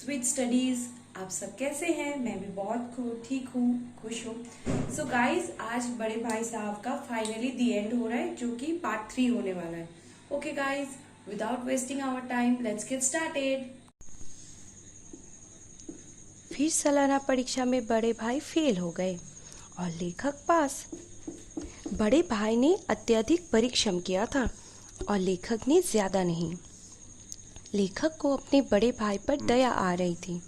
Sweet studies. आप सब कैसे हैं? मैं भी बहुत ठीक हूँ, खुश हूँ। सो गाइज, आज बड़े भाई साहब का फाइनली दी एंड हो रहा है, जो कि पार्ट 3 होने वाला है। Okay guys, without wasting our time, let's get started. फिर सालाना परीक्षा में बड़े भाई फेल हो गए और लेखक पास। बड़े भाई ने अत्यधिक परिश्रम किया था और लेखक ने ज्यादा नहीं। लेखक को अपने बड़े भाई पर दया आ रही थी।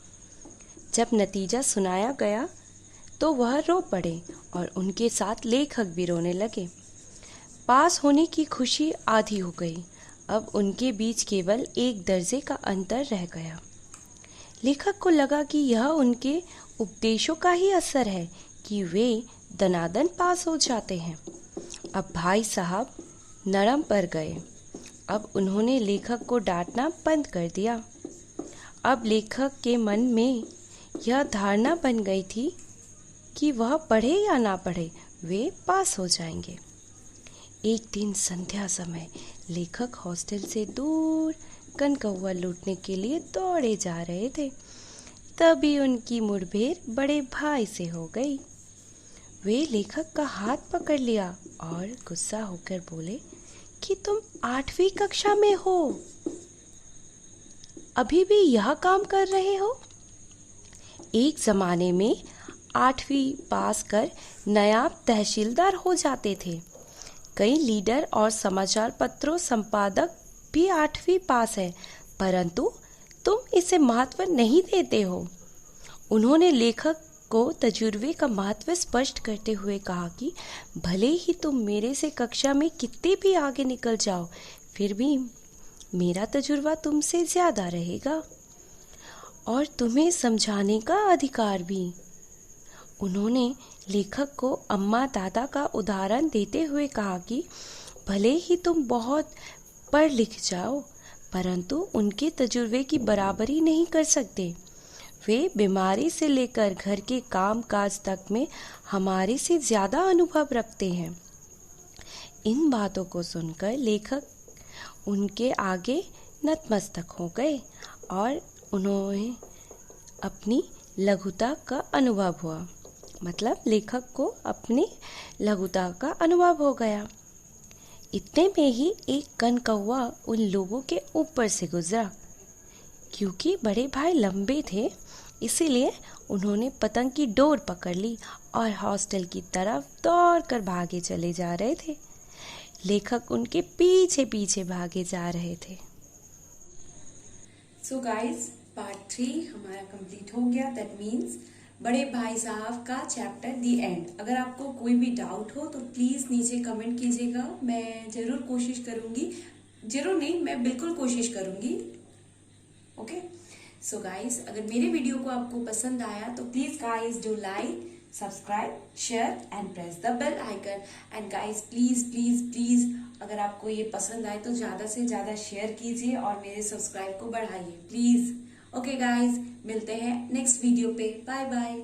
जब नतीजा सुनाया गया तो वह रो पड़े और उनके साथ लेखक भी रोने लगे। पास होने की खुशी आधी हो गई। अब उनके बीच केवल एक दर्जे का अंतर रह गया। लेखक को लगा कि यह उनके उपदेशों का ही असर है कि वे दनादन पास हो जाते हैं। अब भाई साहब नरम पर गए। अब उन्होंने लेखक को डांटना बंद कर दिया। अब लेखक के मन में यह धारणा बन गई थी कि वह पढ़े या ना पढ़े, वे पास हो जाएंगे। एक दिन संध्या समय लेखक हॉस्टल से दूर कनकौवा लूटने के लिए दौड़े जा रहे थे। तभी उनकी मुठभेड़ बड़े भाई से हो गई। वे लेखक का हाथ पकड़ लिया और गुस्सा होकर बोले कि तुम 8वीं कक्षा में हो, अभी भी यह काम कर रहे हो। एक जमाने में 8वीं पास कर नायब तहसीलदार हो जाते थे। कई लीडर और समाचार पत्रों संपादक भी 8वीं पास है, परंतु तुम इसे महत्व नहीं देते हो। उन्होंने लेखक को तजुर्बे का महत्व स्पष्ट करते हुए कहा कि भले ही तुम मेरे से कक्षा में कितने भी आगे निकल जाओ, फिर भी मेरा तजुर्बा तुमसे ज्यादा रहेगा और तुम्हें समझाने का अधिकार भी। उन्होंने लेखक को अम्मा दादा का उदाहरण देते हुए कहा कि भले ही तुम बहुत पढ़ लिख जाओ, परंतु उनके तजुर्बे की बराबरी नहीं कर सकते। वे बीमारी से लेकर घर के काम काज तक में हमारे से ज्यादा अनुभव रखते हैं। इन बातों को सुनकर लेखक उनके आगे नतमस्तक हो गए और उन्हें अपनी लघुता का अनुभव हुआ। मतलब लेखक को अपनी लघुता का अनुभव हो गया। इतने में ही एक कनकौवा उन लोगों के ऊपर से गुजरा। क्योंकि बड़े भाई लंबे थे, इसीलिए उन्होंने पतंग की डोर पकड़ ली और हॉस्टल की तरफ दौड़कर भागे चले जा रहे थे। लेखक उनके पीछे पीछे भागे जा रहे थे। सो गाइज, पार्ट 3 हमारा कंप्लीट हो गया। दैट मीन्स बड़े भाई साहब का चैप्टर दी एंड। अगर आपको कोई भी डाउट हो तो प्लीज नीचे कमेंट कीजिएगा। मैं जरूर कोशिश करूंगी, जरूर नहीं, मैं बिल्कुल कोशिश करूंगी। ओके, सो गाइज, अगर मेरे वीडियो को आपको पसंद आया तो please guys do like, subscribe, share and press the bell icon. And guys please please please, अगर आपको ये पसंद आए तो ज्यादा से ज्यादा शेयर कीजिए और मेरे सब्सक्राइब को बढ़ाइए प्लीज। ओके गाइज, मिलते हैं नेक्स्ट वीडियो पे। Bye bye.